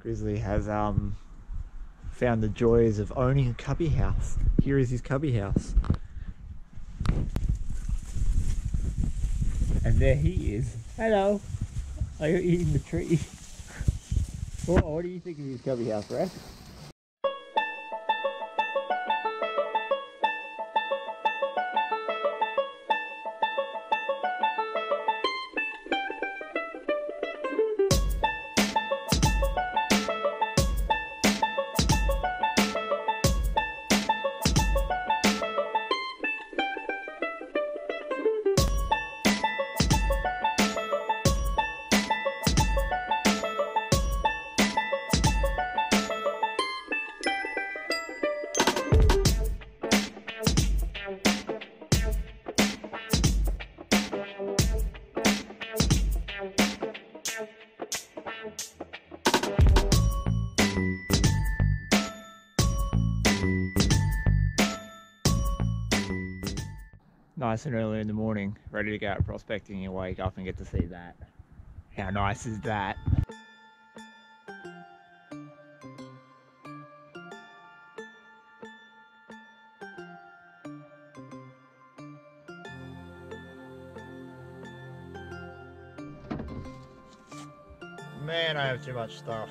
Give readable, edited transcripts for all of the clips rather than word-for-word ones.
Grizzly has found the joys of owning a cubby house. Here is his cubby house. And there he is. Hello. Are you eating the tree? What do you think of his cubby house, Rex? Nice and early in the morning, ready to go out prospecting. You wake up and get to see that. How nice is that? Man, I have too much stuff.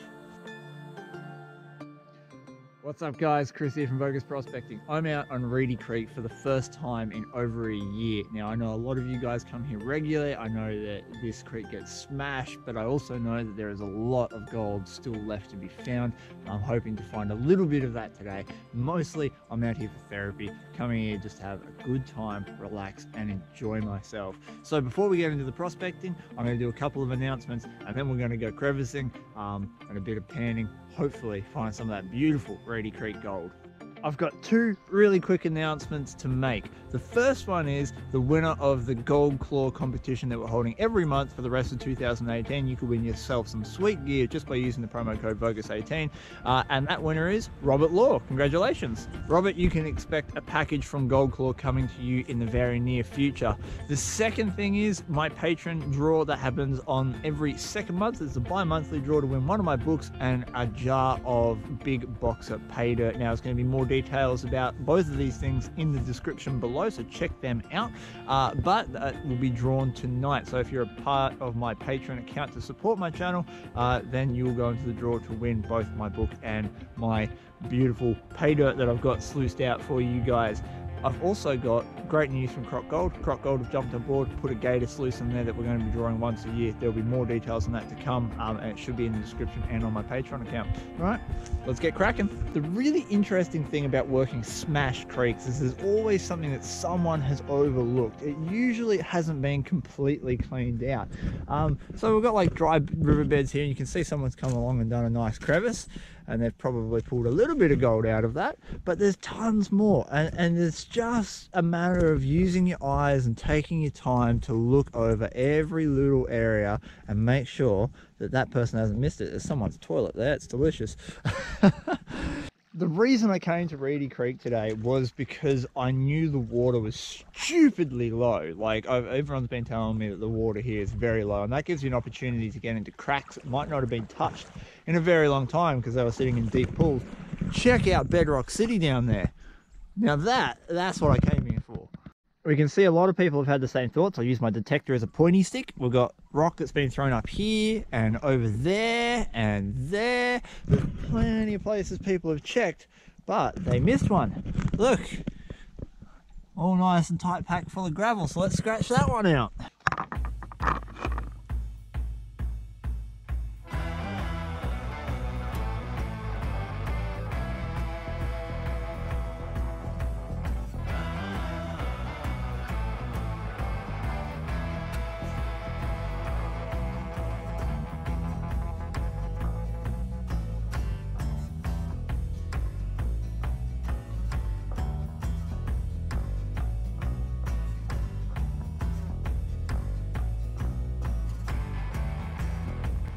What's up guys, Chris here from Vo-Gus Prospecting. I'm out on Reedy Creek for the first time in over a year. Now I know a lot of you guys come here regularly. I know that this creek gets smashed, but I also know that there is a lot of gold still left to be found. I'm hoping to find a little bit of that today. Mostly I'm out here for therapy, coming here just to have a good time, relax and enjoy myself. So before we get into the prospecting, I'm going to do a couple of announcements and then we're going to go crevicing and a bit of panning, hopefully find some of that beautiful Reedy Creek gold. I've got two really quick announcements to make. The first one is the winner of the Gold Claw competition that we're holding every month for the rest of 2018. You could win yourself some sweet gear just by using the promo code Vo-Gus18. And that winner is Robert Law. Congratulations. Robert, you can expect a package from Gold Claw coming to you in the very near future. The second thing is my patron draw that happens on every second month. It's a bi-monthly draw to win one of my books and a jar of Big Boxer pay dirt. Now, it's going to be more details about both of these things in the description below, so check them out, but will be drawn tonight. So if you're a part of my Patreon account to support my channel, then you will go into the draw to win both my book and my beautiful pay dirt that I've got sluiced out for you guys. I've also got great news from Croc Gold. Croc Gold have jumped on board, put a gator sluice in there that we're going to be drawing once a year. There'll be more details on that to come, and it should be in the description and on my Patreon account. All right, let's get cracking. The really interesting thing about working smashed creeks is there's always something that someone has overlooked. It usually hasn't been completely cleaned out. So we've got like dry riverbeds here, and you can see someone's come along and done a nice crevice, and they've probably pulled a little bit of gold out of that, but there's tons more, and it's just a matter of using your eyes and taking your time to look over every little area and make sure that that person hasn't missed it. There's someone's toilet there, it's delicious. The reason I came to Reedy Creek today was because I knew the water was stupidly low. Like, everyone's been telling me that the water here is very low, and that gives you an opportunity to get into cracks that might not have been touched in a very long time because they were sitting in deep pools. Check out Bedrock City down there. Now that's what I came here for. We can see a lot of people have had the same thoughts. I'll use my detector as a pointy stick. We've got rock that's been thrown up here and over there and there. There's plenty of places people have checked, but they missed one. Look, all nice and tight packed full of gravel. So let's scratch that one out.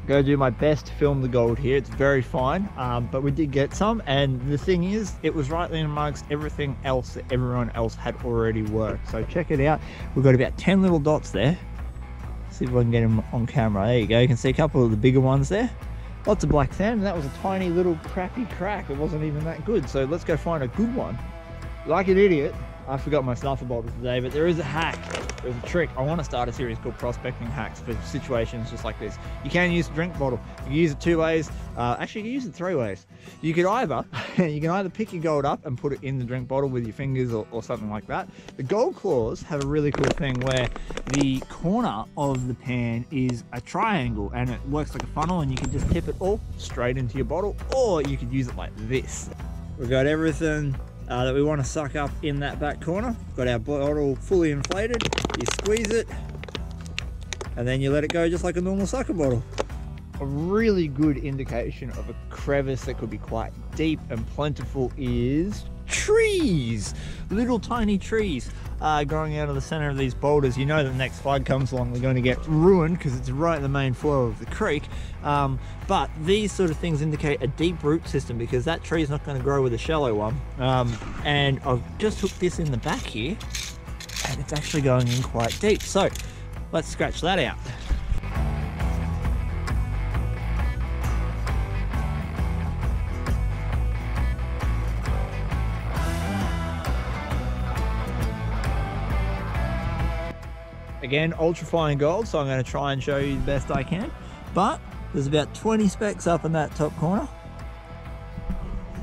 Go do my best to film the gold here. It's very fine, but we did get some, and the thing is, it was right in amongst everything else that everyone else had already worked. So check it out. We've got about 10 little dots there. See if I can get them on camera. There you go. You can see a couple of the bigger ones there. lots of black sand, and that was a tiny little crappy crack. It wasn't even that good. So let's go find a good one. Like an idiot, I forgot my snuffer bottle today, but there is a hack. There's a trick. I want to start a series called Prospecting Hacks for situations just like this. You can use a drink bottle. You can use it 2 ways. Actually, you can use it 3 ways. You can either pick your gold up and put it in the drink bottle with your fingers or something like that. The gold claws have a really cool thing where the corner of the pan is a triangle and it works like a funnel, and you can just tip it all straight into your bottle, or you could use it like this. We've got everything that we want to suck up in that back corner. Got our bottle fully inflated. You squeeze it and then you let it go just like a normal sucker bottle. A really good indication of a crevice that could be quite deep and plentiful is trees. Little tiny trees growing out of the center of these boulders. You know the next flood comes along, they're going to get ruined because it's right in the main flow of the creek. But these sort of things indicate a deep root system, because that tree is not going to grow with a shallow one. And I've just hooked this in the back here, and it's actually going in quite deep. So let's scratch that out. Again, ultrafine gold, so I'm going to try and show you the best I can. But there's about 20 specks up in that top corner,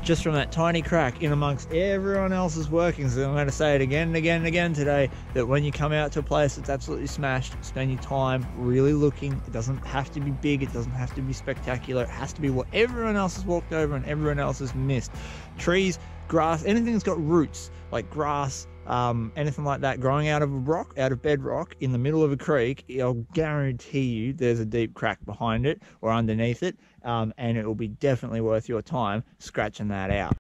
just from that tiny crack in amongst everyone else's workings. And I'm going to say it again and again and again today, that when you come out to a place that's absolutely smashed, spend your time really looking. It doesn't have to be big, it doesn't have to be spectacular. It has to be what everyone else has walked over and everyone else has missed. Trees, grass, anything that's got roots, like grass, anything like that growing out of a rock, out of bedrock in the middle of a creek, I'll guarantee you there's a deep crack behind it or underneath it, and it will be definitely worth your time scratching that out.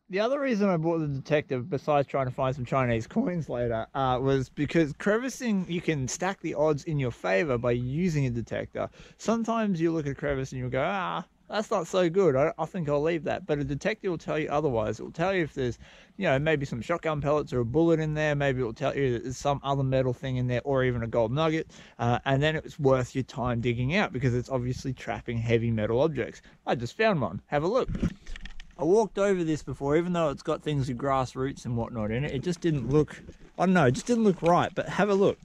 The other reason I bought the detector, besides trying to find some Chinese coins later, was because crevicing, you can stack the odds in your favor by using a detector. Sometimes you look at a crevice and you'll go, that's not so good, I think I'll leave that. But a detector will tell you otherwise. It will tell you if there's, maybe some shotgun pellets or a bullet in there. Maybe it will tell you that there's some other metal thing in there, or even a gold nugget. And then it's worth your time digging out, because it's obviously trapping heavy metal objects. I just found one. Have a look. I walked over this before, even though it's got things with grass roots and whatnot in it. It just didn't look, I don't know, it just didn't look right. But have a look.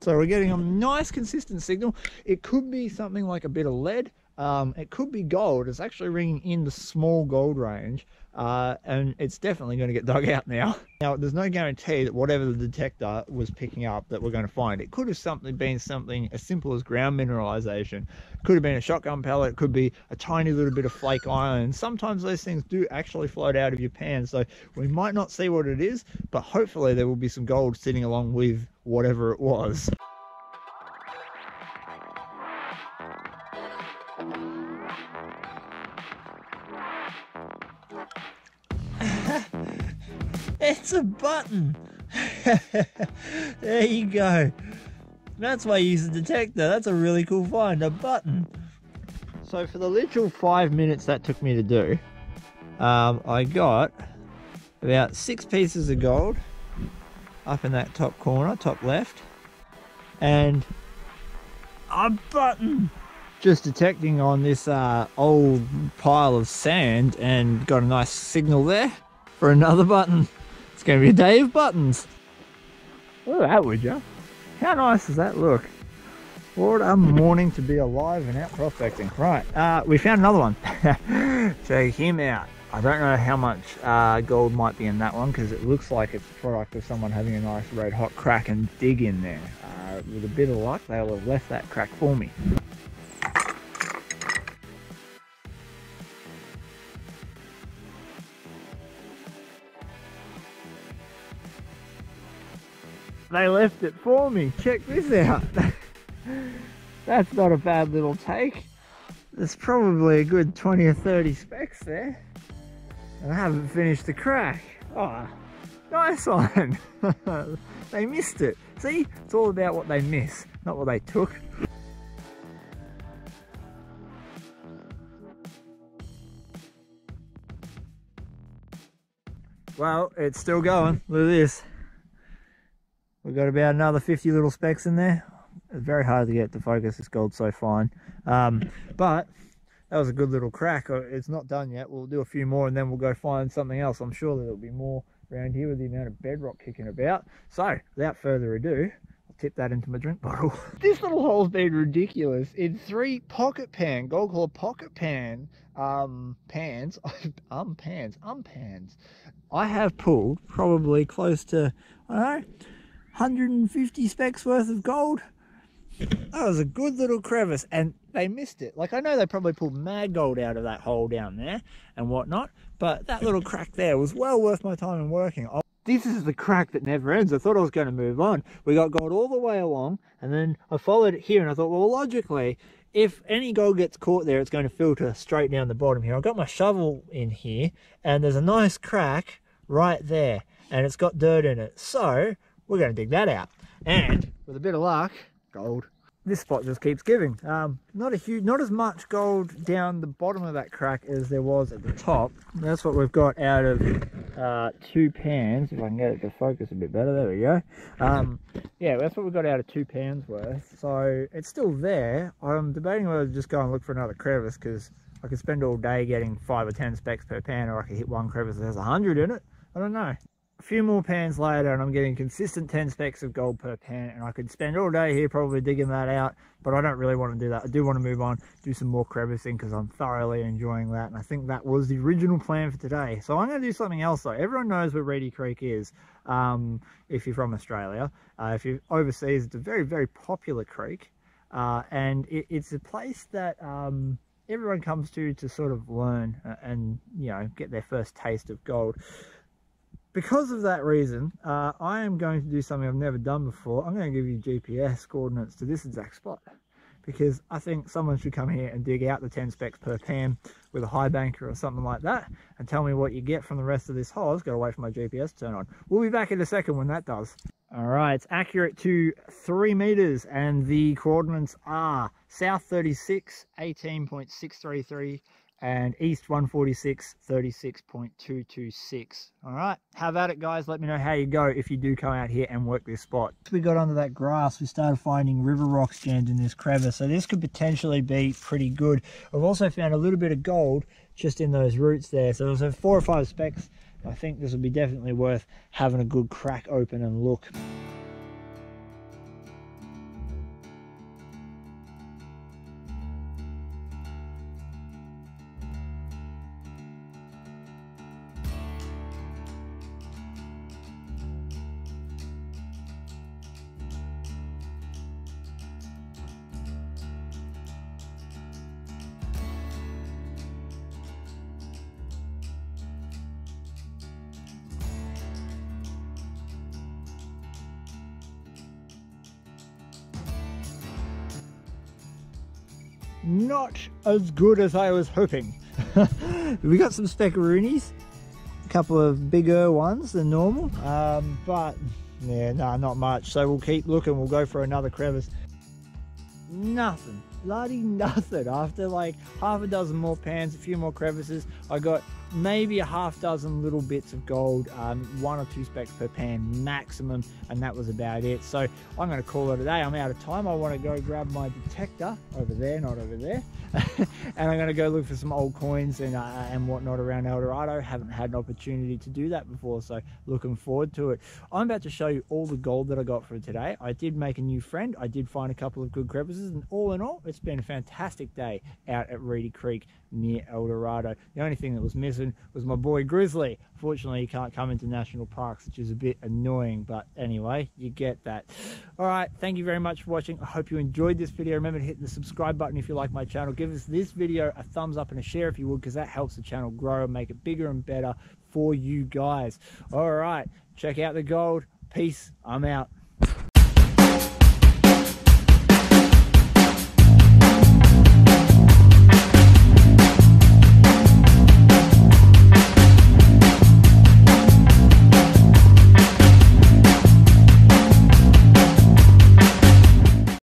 So we're getting a nice consistent signal. It could be something like a bit of lead. It could be gold. It's actually ringing in the small gold range, and it's definitely going to get dug out now. Now, there's no guarantee that whatever the detector was picking up that we're going to find. It could have been something as simple as ground mineralization. It could have been a shotgun pellet. It could be a tiny little bit of flake iron. Sometimes those things do actually float out of your pan, so we might not see what it is, but hopefully there will be some gold sitting along with whatever it was. It's a button. There you go. That's why you use a detector. That's a really cool find, a button. So for the literal 5 minutes that took me to do, I got about 6 pieces of gold up in that top corner, top left, and a button. Just detecting on this old pile of sand, and got a nice signal there for another button. It's going to be a day of buttons. Look at that, would you? How nice does that look? What a morning to be alive and out prospecting. Right, we found another one. Check him out. I don't know how much gold might be in that one, because it looks like it's the product of someone having a nice red hot crack and dig in there. With a bit of luck, they'll have left that crack for me. They left it for me. Check this out. That's not a bad little take. There's probably a good 20 or 30 specks there. And I haven't finished the crack. Oh, nice one. They missed it. See, it's all about what they miss, not what they took. Well, it's still going. Look at this. We've got about another 50 little specks in there. It's very hard to get to focus this gold so fine. But that was a good little crack. It's not done yet. We'll do a few more and then we'll go find something else. I'm sure there'll be more around here with the amount of bedrock kicking about. So without further ado, I'll tip that into my drink bottle. This little hole's been ridiculous. In 3 pocket pan, gold collar pocket pan pans. I have pulled probably close to, I don't know, 150 specks worth of gold. That was a good little crevice, and they missed it. Like, I know they probably pulled mad gold out of that hole down there and whatnot, but that little crack there was well worth my time in working. This is the crack that never ends. I thought I was going to move on. We got gold all the way along, and then I followed it here, and I thought, well, logically, if any gold gets caught there, it's going to filter straight down the bottom here. I've got my shovel in here, and there's a nice crack right there, and it's got dirt in it. So we're going to dig that out, and with a bit of luck, gold. This spot just keeps giving. Not as much gold down the bottom of that crack as there was at the top. That's what we've got out of 2 pans. If I can get it to focus a bit better, there we go. Yeah, that's what we've got out of 2 pans worth. So it's still there. I'm debating whether to just go and look for another crevice, because I could spend all day getting 5 or 10 specks per pan, or I could hit one crevice that has 100 in it. I don't know. A few more pans later and I'm getting consistent 10 specks of gold per pan, and I could spend all day here probably digging that out, but I don't really want to do that. I do want to move on, do some more crevicing, because I'm thoroughly enjoying that, and I think that was the original plan for today. So I'm going to do something else though. Everyone knows where Reedy Creek is if you're from Australia. If you're overseas, it's a very, very popular creek, and it's a place that everyone comes to sort of learn and, you know, get their first taste of gold. Because of that reason, I am going to do something I've never done before. I'm going to give you GPS coordinates to this exact spot, because I think someone should come here and dig out the 10 specks per pan with a high banker or something like that and tell me what you get from the rest of this hole. I've got to wait for my GPS to turn on. We'll be back in a second when that does. All right, it's accurate to 3 meters, and the coordinates are south 36, 18.633, and east 146, 36.226. All right, have at it, guys. Let me know how you go if you do come out here and work this spot. We got under that grass, we started finding river rocks jammed in this crevice, so this could potentially be pretty good. I've also found a little bit of gold just in those roots there, so there's 4 or 5 specks. I think this would be definitely worth having a good crack open and look. Not as good as I was hoping. We got some speckaroonies, a couple of bigger ones than normal, but yeah, no, not much. So we'll keep looking. We'll go for another crevice. Nothing, bloody nothing. After like half a dozen more pans, a few more crevices, I got maybe a half dozen little bits of gold, 1 or 2 specks per pan maximum, and that was about it. So I'm going to call it a day. I'm out of time. I want to go grab my detector over there, not over there, and I'm going to go look for some old coins and whatnot around El Dorado. Haven't had an opportunity to do that before, so looking forward to it. I'm about to show you all the gold that I got for today. I did make a new friend. I did find a couple of good crevices, and all in all, it's been a fantastic day out at Reedy Creek near El Dorado. The only thing that was missing was my boy Grizzly. Fortunately, he can't come into national parks, which is a bit annoying, but anyway, you get that. All right, thank you very much for watching. I hope you enjoyed this video. Remember to hit the subscribe button if you like my channel. Give us this video a thumbs up and a share if you would, because that helps the channel grow and make it bigger and better for you guys. All right, check out the gold. Peace. I'm out.